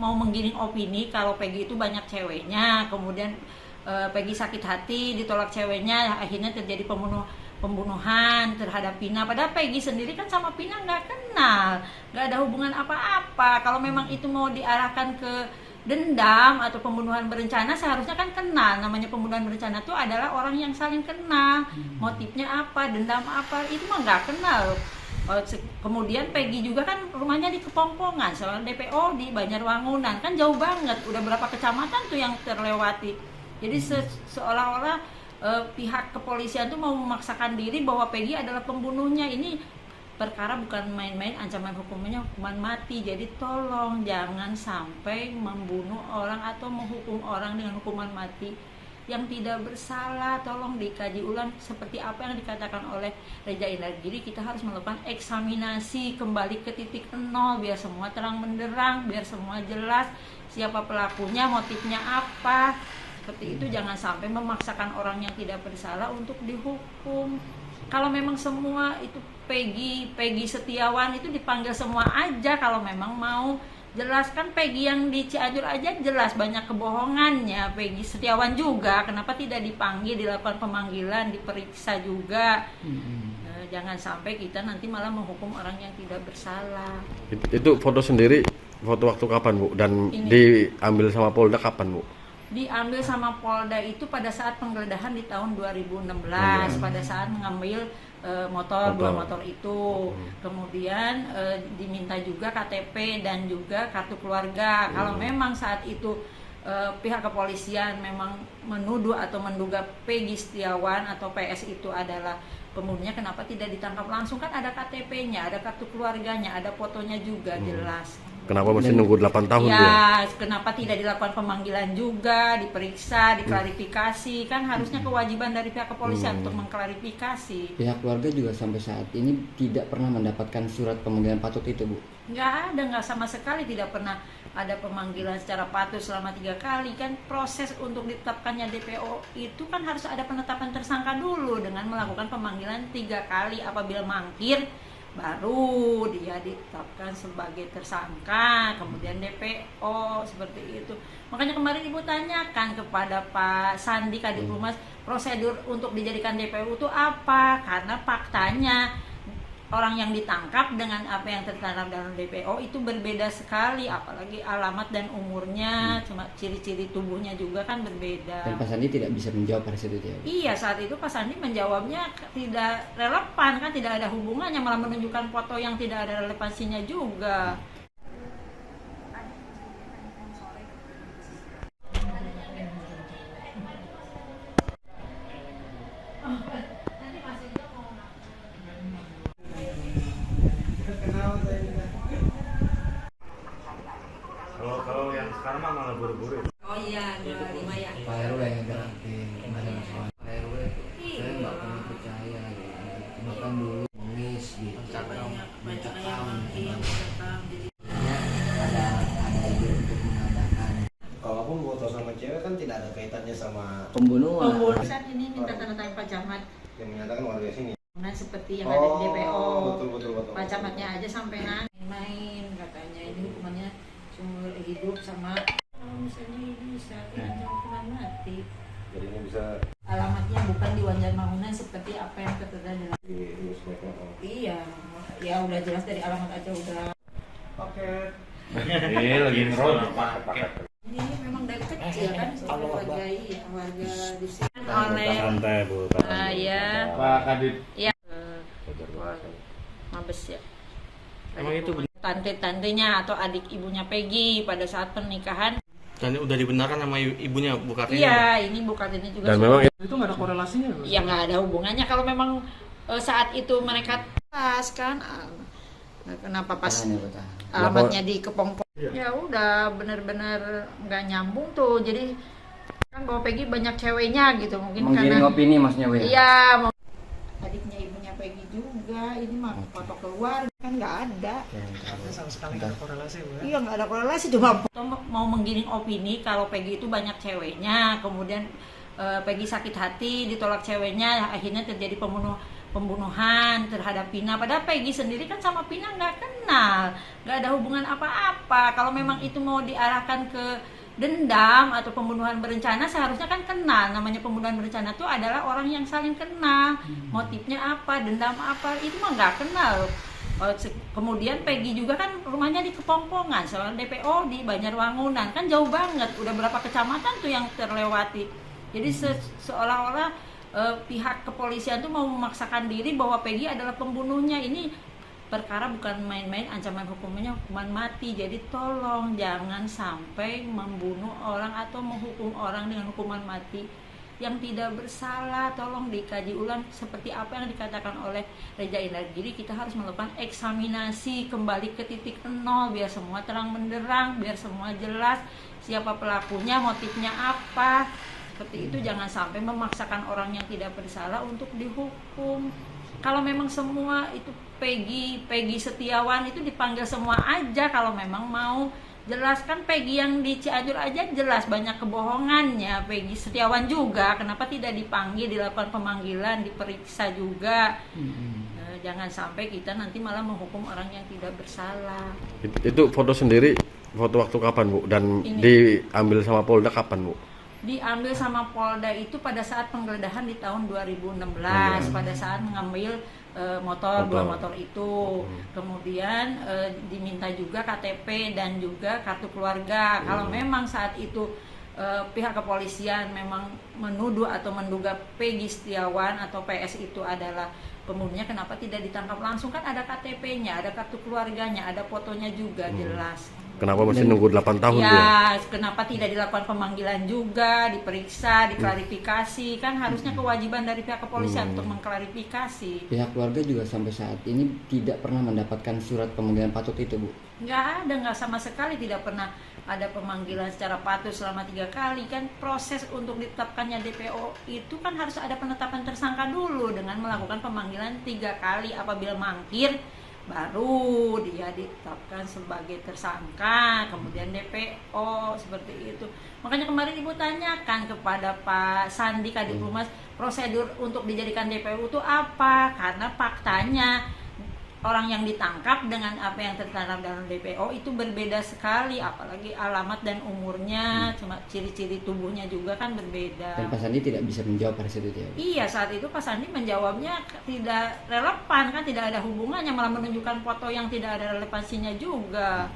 mau menggiring opini kalau Peggy itu banyak ceweknya, kemudian Peggy sakit hati, ditolak ceweknya, akhirnya terjadi pembunuhan terhadap Pina. Padahal Peggy sendiri kan sama Pina nggak kenal, nggak ada hubungan apa-apa. Kalau memang itu mau diarahkan ke dendam atau pembunuhan berencana, seharusnya kan kenal. Namanya pembunuhan berencana itu adalah orang yang saling kenal, motifnya apa, dendam apa, itu mah nggak kenal. Kemudian Peggy juga kan rumahnya di Kepongpongan, soal DPO di Banjarwangunan, kan jauh banget, udah berapa kecamatan tuh yang terlewati. Jadi seolah-olah pihak kepolisian tuh mau memaksakan diri bahwa Peggy adalah pembunuhnya. Ini perkara bukan main-main, ancaman hukumnya hukuman mati. Jadi tolong jangan sampai membunuh orang atau menghukum orang dengan hukuman mati yang tidak bersalah. Tolong dikaji ulang seperti apa yang dikatakan oleh Reza Indragiri. Kita harus melakukan eksaminasi kembali ke titik nol biar semua terang benderang, biar semua jelas siapa pelakunya, motifnya apa. Seperti itu, jangan sampai memaksakan orang yang tidak bersalah untuk dihukum. Kalau memang semua itu Peggy Setiawan itu dipanggil semua aja kalau memang mau jelas. Kan Peggy yang di Cianjur aja jelas banyak kebohongannya, Peggy Setiawan juga. Kenapa tidak dipanggil, dilakukan pemanggilan, diperiksa juga? Jangan sampai kita nanti malah menghukum orang yang tidak bersalah. Itu foto sendiri, foto waktu kapan Bu? Dan ini diambil sama Polda kapan Bu? Diambil sama Polda itu pada saat penggeledahan di tahun 2016, pada saat mengambil dua motor itu. Kemudian diminta juga KTP dan juga kartu keluarga. Kalau memang saat itu pihak kepolisian memang menuduh atau menduga Peggy Setiawan atau PS itu adalah pembunuhnya, kenapa tidak ditangkap langsung? Kan ada KTP-nya, ada kartu keluarganya, ada fotonya juga jelas. Kenapa masih nunggu 8 tahun ya, kenapa tidak dilakukan pemanggilan juga, diperiksa, diklarifikasi? Kan harusnya kewajiban dari pihak kepolisian untuk mengklarifikasi. Pihak keluarga juga sampai saat ini tidak pernah mendapatkan surat pemanggilan patut itu Bu? Nggak sama sekali, tidak pernah ada pemanggilan secara patut selama 3 kali. Kan proses untuk ditetapkannya DPO itu kan harus ada penetapan tersangka dulu dengan melakukan pemanggilan 3 kali. Apabila mangkir baru dia ditetapkan sebagai tersangka, kemudian DPO, seperti itu. Makanya kemarin Ibu tanyakan kepada Pak Sandi Kadif Humas, prosedur untuk dijadikan DPO itu apa? Karena faktanya orang yang ditangkap dengan apa yang tertera dalam DPO itu berbeda sekali, apalagi alamat dan umurnya, cuma ciri-ciri tubuhnya juga kan berbeda. Dan Pak Sandi tidak bisa menjawab pada saat itu ya? Iya, saat itu Pak Sandi menjawabnya tidak relevan, kan tidak ada hubungannya, malah menunjukkan foto yang tidak ada relevansinya juga. Kalau yang sekarang mah malah buru-buru. Oh iya, 25 ya. Pak RW yang gerakin kemarin soal Pak RW, saya nggak pernah percaya bahkan dulu nangis gitu. Mencekam, ada ide untuk mengadakan. Kalaupun foto sama cewek kan tidak ada kaitannya sama Pembunuhan. Pembunuhan ini minta tanda tangan Pak Camat. yang menyatakan warga sini. Nah, seperti yang ada di DPO. Betul. Pak Camatnya aja sampai main katanya ini hukumannya seumur hidup, sama kalau misalnya ini bisa terancam hukuman mati. Jadi ini bisa Alamatnya bukan di Banjarwangunan seperti apa yang tertera dalam. Iya, ya udah jelas dari alamat aja udah. paket. Ini lagi ngerol paket. Ini memang dari kecil kan sudah warga di sini oleh Santai Bu. ya Pak Kadif. ya Mabes ya. Emang itu Tante-tantenya atau adik ibunya Peggy pada saat pernikahan. Dan udah dibenarkan sama ibunya Bu Kartini? Iya, ini Bu Kartini juga. Dan memang itu nggak ada korelasinya? Ya nggak ada hubungannya. Kalau memang saat itu mereka pas kan, kenapa pas alamatnya di Kepongpong? Ya udah benar-benar nggak nyambung tuh. Jadi kan bahwa Peggy banyak ceweknya gitu, mungkin Menggiring karena opini maksudnya Bu ya? iya, adiknya ibunya Peggy juga. Ini mah foto keluar kan nggak ada. Sama sekali nggak ada korelasi Bu ya? Iya, nggak ada korelasi, cuma mau menggiring opini kalau Peggy itu banyak ceweknya, kemudian Peggy sakit hati, ditolak ceweknya, akhirnya terjadi pembunuhan terhadap Pina. Padahal Peggy sendiri kan sama Pina nggak kenal, nggak ada hubungan apa-apa. Kalau memang itu mau diarahkan ke dendam atau pembunuhan berencana, seharusnya kan kenal. Namanya pembunuhan berencana itu adalah orang yang saling kenal. Motifnya apa, dendam apa, itu mah nggak kenal. Kemudian Peggy juga kan rumahnya di Kepongpongan, soal DPO di Banjarwangunan, kan jauh banget, udah berapa kecamatan tuh yang terlewati. Jadi seolah-olah pihak kepolisian tuh mau memaksakan diri bahwa Peggy adalah pembunuhnya. Ini perkara bukan main-main, ancaman hukumnya hukuman mati. Jadi tolong jangan sampai membunuh orang atau menghukum orang dengan hukuman mati yang tidak bersalah. Tolong dikaji ulang seperti apa yang dikatakan oleh Reza Indragiri. Kita harus melakukan eksaminasi kembali ke titik nol biar semua terang benderang, biar semua jelas siapa pelakunya, motifnya apa. Seperti itu, jangan sampai memaksakan orang yang tidak bersalah untuk dihukum. Kalau memang semua itu Peggy Setiawan itu dipanggil semua aja kalau memang mau. Jelaskan Peggy yang di Cianjur aja jelas banyak kebohongannya. Peggy Setiawan juga, kenapa tidak dipanggil, dilakukan pemanggilan, diperiksa juga. Jangan sampai kita nanti malah menghukum orang yang tidak bersalah. Itu foto sendiri, foto waktu kapan Bu? Dan Ini. diambil sama Polda kapan Bu? Diambil sama Polda itu pada saat penggeledahan di tahun 2016, pada saat mengambil dua motor itu. Kemudian diminta juga KTP dan juga kartu keluarga. Kalau memang saat itu pihak kepolisian memang menuduh atau menduga Peggy Setiawan atau PS itu adalah pembunuhnya, kenapa tidak ditangkap langsung? Kan ada KTP-nya, ada kartu keluarganya, ada fotonya juga jelas. Kenapa masih nunggu 8 tahun dia? Ya, kenapa tidak dilakukan pemanggilan juga, diperiksa, diklarifikasi? Kan harusnya kewajiban dari pihak kepolisian untuk mengklarifikasi. Pihak keluarga juga sampai saat ini tidak pernah mendapatkan surat pemanggilan patut itu, Bu? Nggak sama sekali, tidak pernah ada pemanggilan secara patut selama 3 kali. Kan proses untuk ditetapkannya DPO itu kan harus ada penetapan tersangka dulu dengan melakukan pemanggilan 3 kali. Apabila mangkir, baru dia ditetapkan sebagai tersangka, kemudian DPO, seperti itu. Makanya kemarin Ibu tanyakan kepada Pak Sandi Kadif Humas, prosedur untuk dijadikan DPO itu apa? Karena faktanya orang yang ditangkap dengan apa yang tertera dalam DPO itu berbeda sekali, apalagi alamat dan umurnya, cuma ciri-ciri tubuhnya juga kan berbeda. Dan Pak Sandi tidak bisa menjawab pada saat itu ya, Bu? Iya, saat itu Pak Sandi menjawabnya tidak relevan, kan tidak ada hubungannya, malah menunjukkan foto yang tidak ada relevansinya juga.